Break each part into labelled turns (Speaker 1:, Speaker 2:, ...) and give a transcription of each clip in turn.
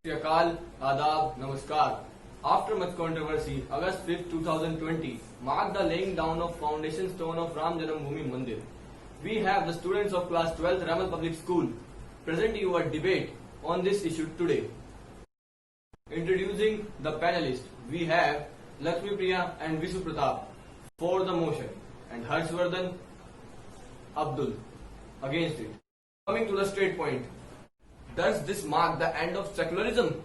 Speaker 1: Akal, Adab, Namaskar. After much controversy, August 5th, 2020 marked the laying down of foundation stone of Ram Janambhoomi Mandir. We have the students of class 12th Ramal Public School present you a debate on this issue today. Introducing the panelists, we have Lakshmi Priya and Vishu Pratap for the motion and Harshvardhan Abdul against it. Coming to the straight point, does this mark the end of secularism?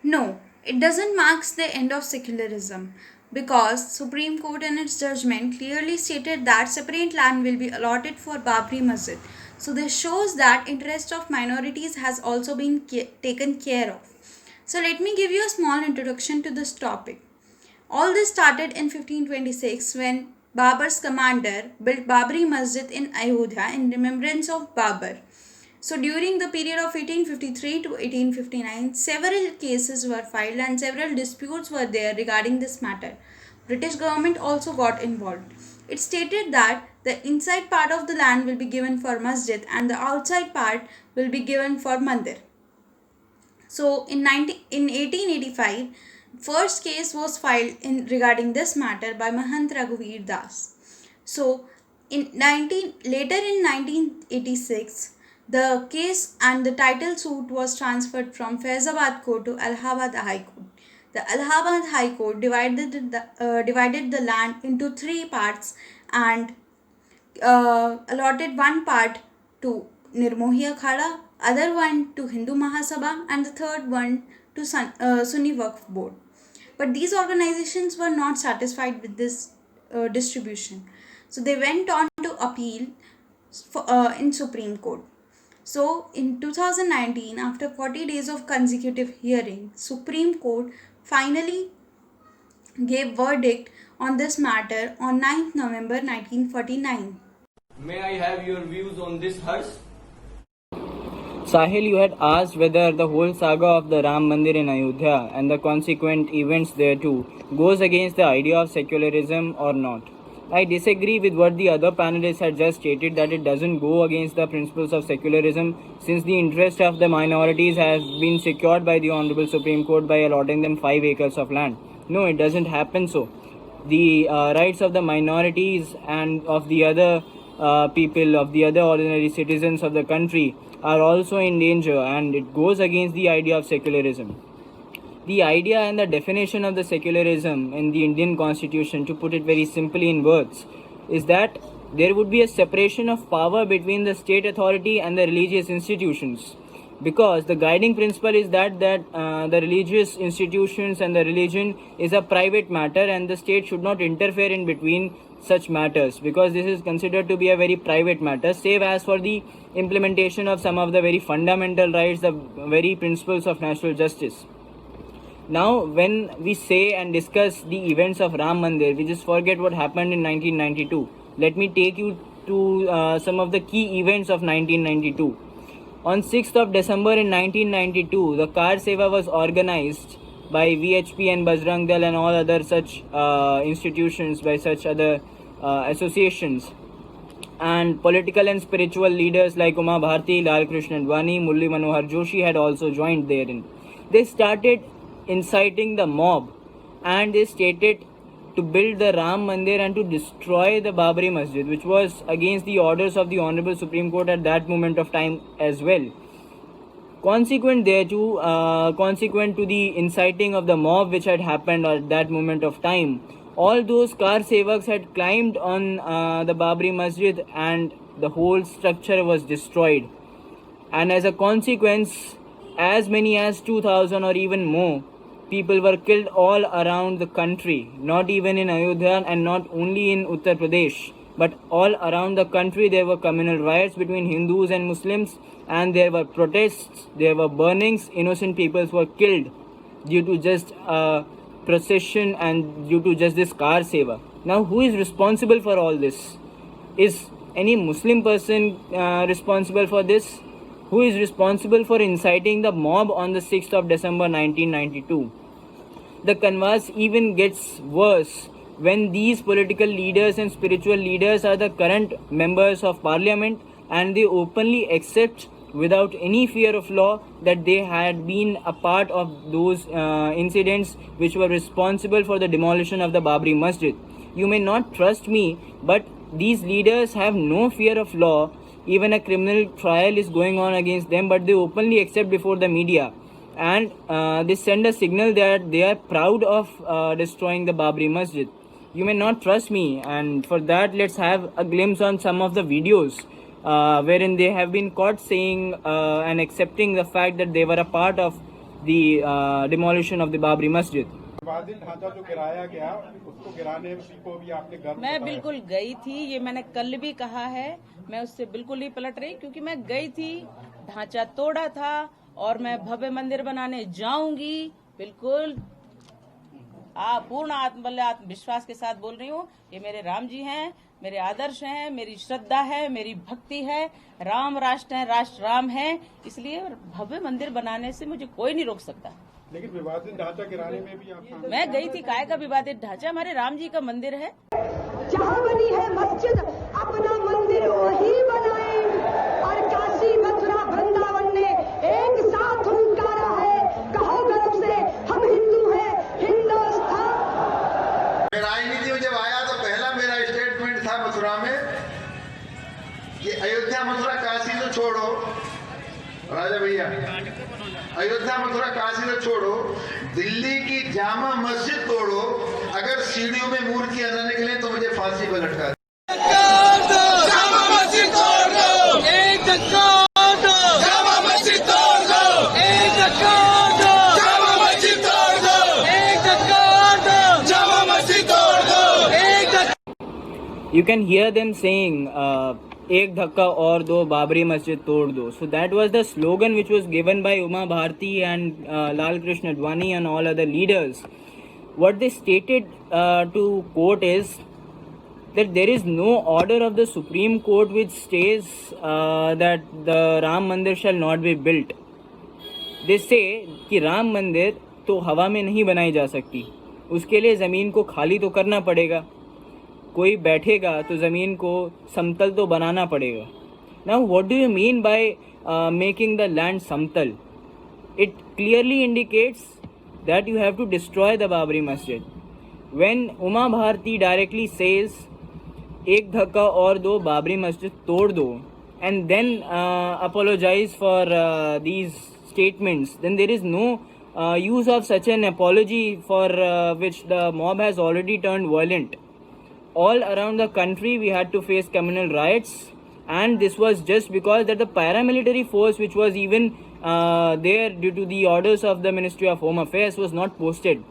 Speaker 2: No, it doesn't mark the end of secularism because Supreme Court in its judgment clearly stated that separate land will be allotted for Babri Masjid. So this shows that interest of minorities has also been taken care of. So let me give you a small introduction to this topic. All this started in 1526 when Babur's commander built Babri Masjid in Ayodhya in remembrance of Babur. So during the period of 1853 to 1859, several cases were filed and several disputes were there regarding this matter. British government also got involved. It stated that the inside part of the land will be given for masjid and the outside part will be given for mandir. So in 1885, first case was filed regarding this matter by Mahant Raghuveer Das. So later in 1986, the case and the title suit was transferred from Faizabad Court to Allahabad High Court. The Allahabad High Court divided the land into three parts and allotted one part to Nirmohi Akhada, other one to Hindu Mahasabha, and the third one to Sunni Waqf Board. But these organizations were not satisfied with this distribution. So they went on to appeal in Supreme Court. So in 2019, after 40 days of consecutive hearing, Supreme Court finally gave verdict on this matter on 9th November 1949.
Speaker 1: May I have your views on this, Harsh?
Speaker 3: Sahil, you had asked whether the whole saga of the Ram Mandir in Ayodhya and the consequent events thereto goes against the idea of secularism or not. I disagree with what the other panelists had just stated, that it doesn't go against the principles of secularism, since the interest of the minorities has been secured by the Honorable Supreme Court by allotting them 5 acres of land. No, it doesn't happen so. The rights of the minorities and of the other people, of the other ordinary citizens of the country are also in danger, and it goes against the idea of secularism. The idea and the definition of the secularism in the Indian Constitution, to put it very simply in words, is that there would be a separation of power between the state authority and the religious institutions. Because the guiding principle is that the religious institutions and the religion is a private matter and the state should not interfere in between such matters, because this is considered to be a very private matter, save as for the implementation of some of the very fundamental rights, the very principles of natural justice. Now, when we say and discuss the events of Ram Mandir, we just forget what happened in 1992. Let me take you to some of the key events of 1992. On 6th of December in 1992, the Car Seva was organized by VHP and Bajrang Dal and all other such institutions, by such other associations. And political and spiritual leaders like Uma Bharti, Lal Krishna Advani, Murli Manohar Joshi had also joined therein. They started inciting the mob and they stated to build the Ram Mandir and to destroy the Babri Masjid, which was against the orders of the Honorable Supreme Court at that moment of time as well. Consequent to the inciting of the mob which had happened at that moment of time, all those Car Sevaks had climbed on the Babri Masjid and the whole structure was destroyed. And as a consequence, as many as 2,000 or even more people were killed all around the country, not even in Ayodhya and not only in Uttar Pradesh, but all around the country. There were communal riots between Hindus and Muslims, and there were protests, there were burnings, innocent people were killed due to just procession and due to just this Car Seva. Now, who is responsible for all this? Is any Muslim person responsible for this? Who is responsible for inciting the mob on the 6th of December 1992? The canvas even gets worse when these political leaders and spiritual leaders are the current members of parliament and they openly accept without any fear of law that they had been a part of those incidents which were responsible for the demolition of the Babri Masjid. You may not trust me, but these leaders have no fear of law. Even a criminal trial is going on against them, but they openly accept before the media. And they send a signal that they are proud of destroying the Babri Masjid. You may not trust me, and for that, let's have a glimpse on some of the videos wherein they have been caught saying and accepting the fact that they were a part of the demolition of the Babri Masjid.
Speaker 4: विवादित ढांचा जो गिराया गया उसको गिराने को भी आपने गर्व
Speaker 5: मैं
Speaker 4: बताया।
Speaker 5: बिल्कुल गई थी, ये मैंने कल भी कहा है, मैं उससे बिल्कुल नहीं पलट रही क्योंकि मैं गई थी, ढांचा तोड़ा था और मैं भव्य मंदिर बनाने जाऊंगी। बिल्कुल पूर्ण आत्मविश्वास के साथ बोल रही हूँ। ये मेरे राम जी हैं, मेरे आदर्श हैं, मेरी श्रद्धा है, मेरी भक्ति है। राम राष्ट्र है, राष्ट्र राम है, इसलिए भव्य मंदिर बनाने से मुझे कोई नहीं रोक सकता।
Speaker 4: लेकिन विवादित ढांचा गिराने में भी आप
Speaker 5: मैं गई थी, काय का विवादित ढांचा, हमारे राम जी का मंदिर है।
Speaker 6: जहाँ बनी है मस्जिद अपना मंदिर वही बनाए और काशी मथुरा वृंदावन ने एक साथ हुंकारा है, कहो गर्व से हम हिंदू हैं, हिंदुस्तान।
Speaker 7: मैं राजनीति में जब आया तो पहला मेरा स्टेटमेंट था मथुरा में कि अयोध्या मथुरा काशी तो छोड़ो, राजा भैया, अयोध्या मथुरा काशी तो छोड़ो, दिल्ली की जामा मस्जिद तोड़ो, अगर सीढ़ियों में मूर्तियां न निकले तो मुझे फांसी पर लटका दो।
Speaker 3: You can hear them saying एक धक्का और दो, बाबरी मस्जिद तोड़ दो. So that was the slogan which was given by Uma Bharti and Lal Krishna Advani and all other leaders. What they stated to court is that there is no order of the Supreme Court which states that the Ram Mandir shall not be built. They say कि राम मंदिर तो हवा में नहीं बनाई जा सकती, उसके लिए ज़मीन को खाली तो करना पड़ेगा, कोई बैठेगा तो ज़मीन को समतल तो बनाना पड़ेगा. Now what do you mean by making the land समतल? It clearly indicates that you have to destroy the Babri Masjid. When Uma Bharti directly says एक धक्का और दो, बाबरी मस्जिद तोड़ दो, and then apologize for these statements, then there is no use of such an apology for which the mob has already turned violent. All around the country we had to face communal riots, and this was just because that the paramilitary force which was even there due to the orders of the Ministry of Home Affairs was not posted.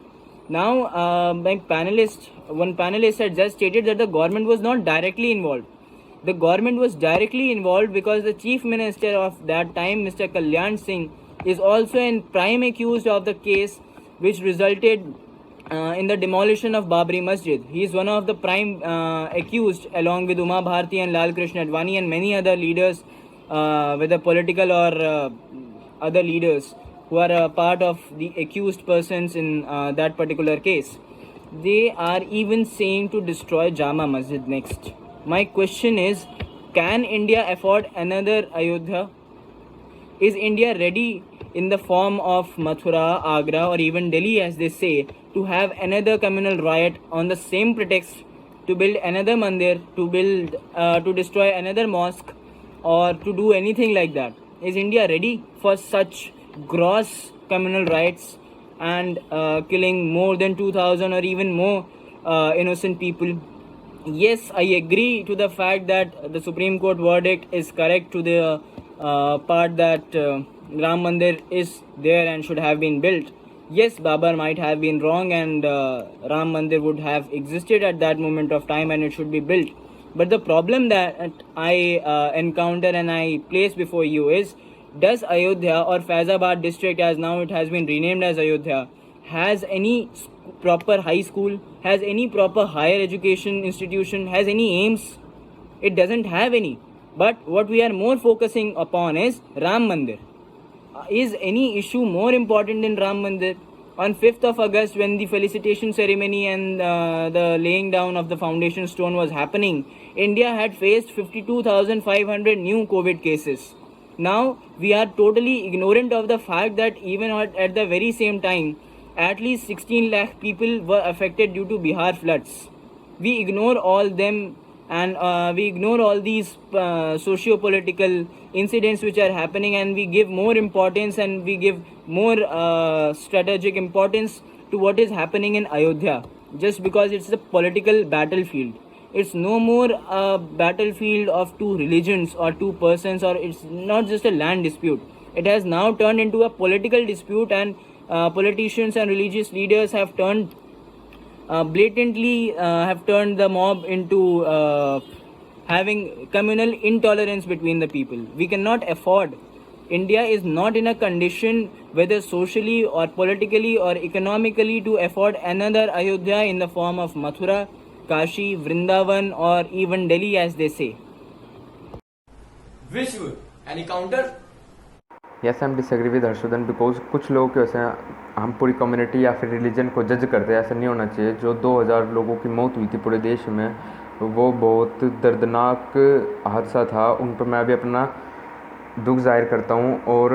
Speaker 3: Now one panelist had just stated that the government was not directly involved. The government was directly involved because the chief minister of that time, Mr. Kalyan Singh, is also a prime accused of the case which resulted in the demolition of Babri Masjid. He is one of the prime accused along with Uma Bharti and Lal Krishna Advani and many other leaders, whether political or other leaders who are a part of the accused persons in that particular case. They are even saying to destroy Jama Masjid next. My question is, can India afford another Ayodhya? Is India ready in the form of Mathura, Agra or even Delhi as they say to have another communal riot on the same pretext to build another mandir, to destroy another mosque or to do anything like that? Is India ready for such gross communal riots and killing more than 2,000 or even more innocent people? Yes, I agree to the fact that the Supreme Court verdict is correct to the part that Ram Mandir is there and should have been built. Yes, Babar might have been wrong and Ram Mandir would have existed at that moment of time and it should be built. But the problem that I encounter and I place before you is, does Ayodhya or Faizabad district, as now it has been renamed as Ayodhya, has any proper high school, has any proper higher education institution, has any aims? It doesn't have any. But what we are more focusing upon is Ram Mandir. Is any issue more important than Ram Mandir? On 5th of August, when the felicitation ceremony and the laying down of the foundation stone was happening, India had faced 52,500 new COVID cases. Now we are totally ignorant of the fact that even at the very same time, at least 16 lakh people were affected due to Bihar floods. We ignore all them, and we ignore all these socio-political incidents which are happening, and we give more importance and we give more strategic importance to what is happening in Ayodhya, just because it's a political battlefield. It's no more a battlefield of two religions or two persons, or it's not just a land dispute. It has now turned into a political dispute, and politicians and religious leaders have turned blatantly have turned the mob into having communal intolerance between the people. We cannot afford. India is not in a condition, whether socially or politically or economically, to afford another Ayodhya in the form of Mathura, Kashi, Vrindavan, or even Delhi, as they say.
Speaker 1: Vishnu, any counter?
Speaker 8: Yes I am disagree with Harshvardhan because कुछ लोग के वैसे हम पूरी community या फिर religion को जज करते हैं, ऐसा नहीं होना चाहिए। जो 2000 लोगों की मौत हुई थी पूरे देश में, वो बहुत दर्दनाक हादसा था। उन पर मैं भी अपना दुख जाहिर करता हूँ। और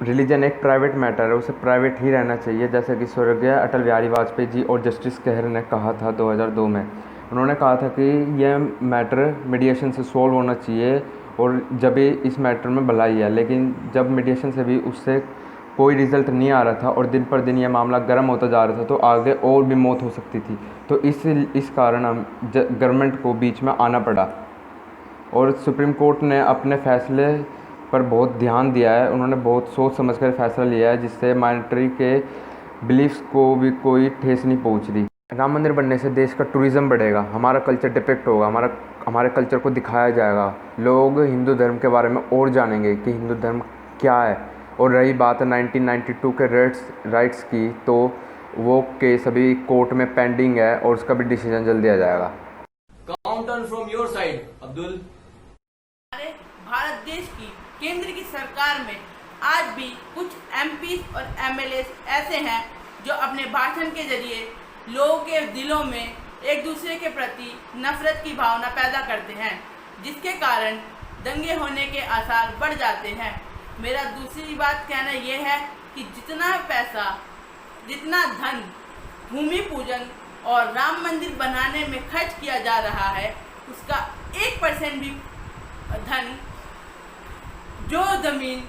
Speaker 8: रिलीजन एक प्राइवेट मैटर है, उसे प्राइवेट ही रहना चाहिए। जैसे कि स्वर्गीय अटल बिहारी वाजपेयी जी और जस्टिस कहर ने कहा था 2002 में, उन्होंने कहा था कि यह मैटर मीडिएशन से सॉल्व होना चाहिए और जब भी इस मैटर में भलाई है। लेकिन जब मीडिएशन से भी उससे कोई रिज़ल्ट नहीं आ रहा था और दिन पर दिन यह मामला गर्म होता जा रहा था, तो आगे और भी मौत हो सकती थी। तो इस कारण हम गवर्नमेंट को बीच में आना पड़ा। और सुप्रीम कोर्ट ने अपने फैसले पर बहुत ध्यान दिया है, उन्होंने बहुत सोच समझ कर फैसला लिया है, जिससे माइनॉरिटी के बिलीफ्स को भी कोई ठेस नहीं पहुंच रही। राम मंदिर बनने से देश का टूरिज़्म बढ़ेगा, हमारा कल्चर डिपिक्ट होगा, हमारे कल्चर को दिखाया जाएगा, लोग हिंदू धर्म के बारे में और जानेंगे कि हिंदू धर्म क्या है। और रही बात 1992 के राइट्स की, तो वो केस अभी कोर्ट में पेंडिंग है और उसका भी डिसीजन जल्द दिया जाएगा।
Speaker 1: Counter from your side, Abdul.
Speaker 9: हमारे भारत देश की केंद्र की सरकार में आज भी कुछ एमपी और एमएलए ऐसे हैं जो अपने भाषण के जरिए लोगों के दिलों में एक दूसरे के प्रति नफरत की भावना पैदा करते हैं, जिसके कारण दंगे होने के आसार बढ़ जाते हैं। मेरा दूसरी बात कहना यह है कि जितना पैसा, जितना धन भूमि पूजन और राम मंदिर बनाने में खर्च किया जा रहा है, उसका 1% भी धन जो ज़मीन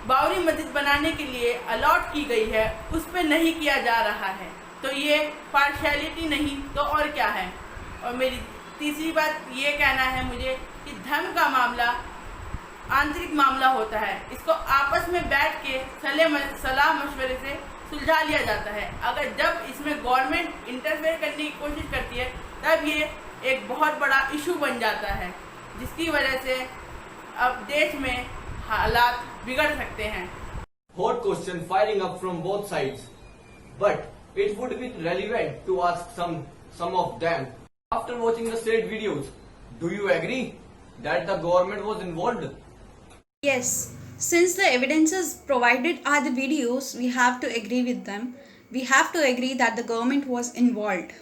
Speaker 9: बाबरी मस्जिद बनाने के लिए अलॉट की गई है उस पर नहीं किया जा रहा है। तो ये पार्शियलिटी नहीं तो और क्या है। और मेरी तीसरी बात ये कहना है मुझे कि धर्म का मामला आंतरिक मामला होता है, इसको आपस में बैठ के सलाह मशवरे से सुलझा लिया जाता है। अगर जब इसमें गवर्नमेंट इंटरफेयर करने की कोशिश करती है, तब ये एक बहुत बड़ा इशू बन जाता है, जिसकी वजह से अब देश में हालात बिगड़ सकते हैं।
Speaker 1: Hot question firing up from both sides, but it would be relevant to ask some of them. After watching the said videos, do you agree that the government was involved?
Speaker 2: Yes, since the evidences provided are the videos, we have to agree with them. We have to agree that the government was involved.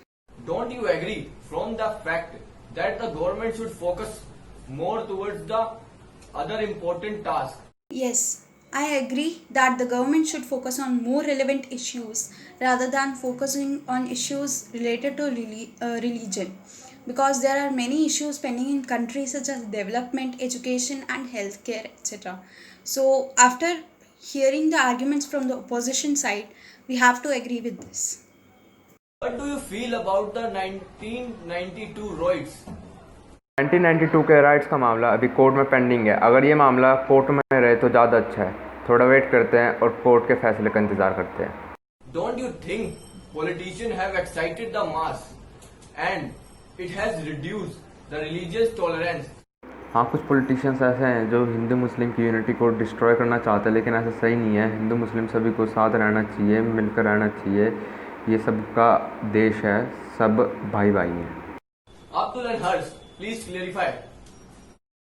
Speaker 1: Don't you agree from the fact that the government should focus more towards the other important tasks?
Speaker 2: Yes, I agree that the government should focus on more relevant issues rather than focusing on issues related to religion, because there are many issues pending in countries such as development, education and healthcare, etc. So after hearing the arguments from the opposition side, we have to agree with this.
Speaker 1: What do you feel about the 1992 riots?
Speaker 8: 1992 के rights का मामला अभी court में pending है। अगर ये मामला court में रहे तो ज़्यादा अच्छा है। थोड़ा वेट करते हैं और कोर्ट के फैसले का इंतज़ार करते हैं।
Speaker 1: Don't you think politicians have excited the mass and it has reduced the religious tolerance?
Speaker 8: हाँ, कुछ पॉलिटिशियंस ऐसे हैं जो हिंदू मुस्लिम की यूनिटी को डिस्ट्रॉय करना चाहते हैं, लेकिन ऐसा सही नहीं है। हिंदू मुस्लिम सभी को साथ रहना चाहिए, मिलकर रहना चाहिए। ये सबका देश है, सब भाई भाई हैं।
Speaker 1: Abdul and Harsh, please clarify.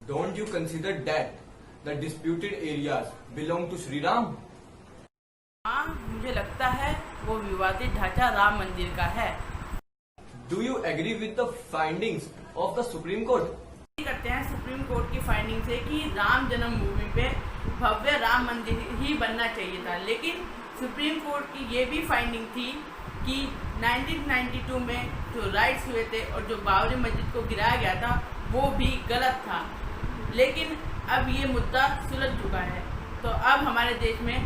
Speaker 1: Don't you consider that the disputed areas belong to Sri Ram?
Speaker 9: हाँ, मुझे लगता है वो विवादित ढांचा राम मंदिर का है।
Speaker 1: Do you agree with the findings of the Supreme Court?
Speaker 9: करते हैं सुप्रीम कोर्ट की फाइंडिंग से कि राम जन्मभूमि पे भव्य राम मंदिर ही बनना चाहिए था, लेकिन सुप्रीम कोर्ट की ये भी फाइंडिंग थी कि 1992 में जो राइट्स हुए थे और जो बाबरी मस्जिद को गिराया गया था वो भी गलत था। लेकिन अब ये मुद्दा सुलझ चुका है, तो अब हमारे देश में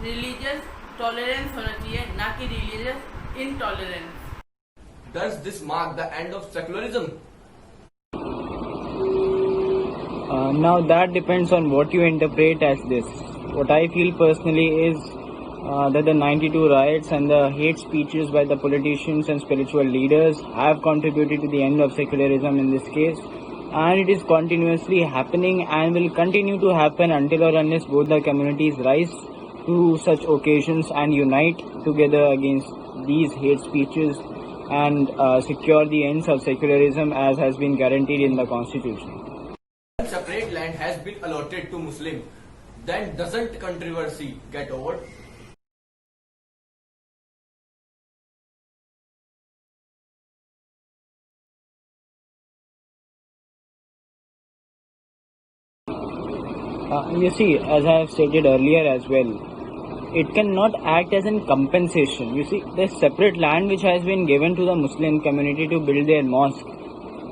Speaker 9: रिलीजियस टॉलरेंस होना चाहिए, ना कि religious intolerance.
Speaker 1: Does this mark the end of secularism?
Speaker 3: Now that depends on what you interpret as this. What I feel personally is that the 92 riots and the hate speeches by the politicians and spiritual leaders have contributed to the end of secularism in this case, and it is continuously happening and will continue to happen until or unless both the communities rise to such occasions and unite together against these hate speeches and secure the ends of secularism as has been guaranteed in the constitution.
Speaker 1: When separate land has been allotted to Muslims, then doesn't controversy get over?
Speaker 3: You see, as I have stated earlier as well, it cannot act as a compensation. You see, the separate land which has been given to the Muslim community to build their mosque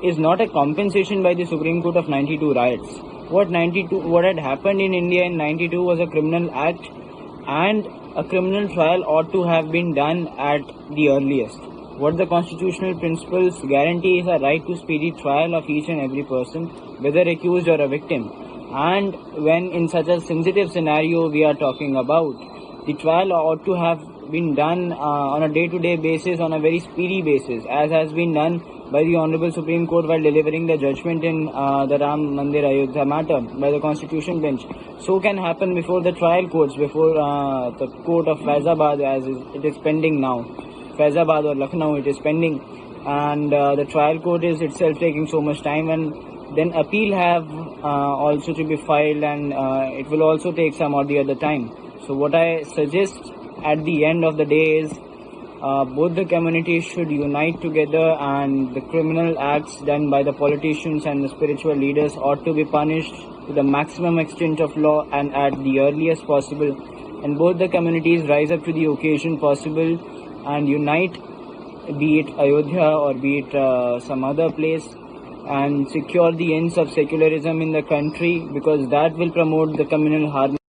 Speaker 3: is not a compensation by the Supreme Court of 92 riots. What had happened in India in 92 was a criminal act, and a criminal trial ought to have been done at the earliest. What the constitutional principles guarantee is a right to speedy trial of each and every person, whether accused or a victim. And when in such a sensitive scenario we are talking about, the trial ought to have been done on a day-to-day basis, on a very speedy basis, as has been done by the Honorable Supreme Court while delivering the judgment in the Ram Mandir Ayodhya matter by the Constitution Bench. So can happen before the trial courts, before the court of Faizabad, as it is pending now. Faizabad or Lucknow, it is pending, and the trial court is itself taking so much time, and then appeal have also to be filed, and it will also take some or the other time. So what I suggest at the end of the day is both the communities should unite together, and the criminal acts done by the politicians and the spiritual leaders ought to be punished to the maximum extent of law and at the earliest possible, and both the communities rise up to the occasion possible and unite, be it Ayodhya or be it some other place, and secure the ends of secularism in the country, because that will promote the communal harmony.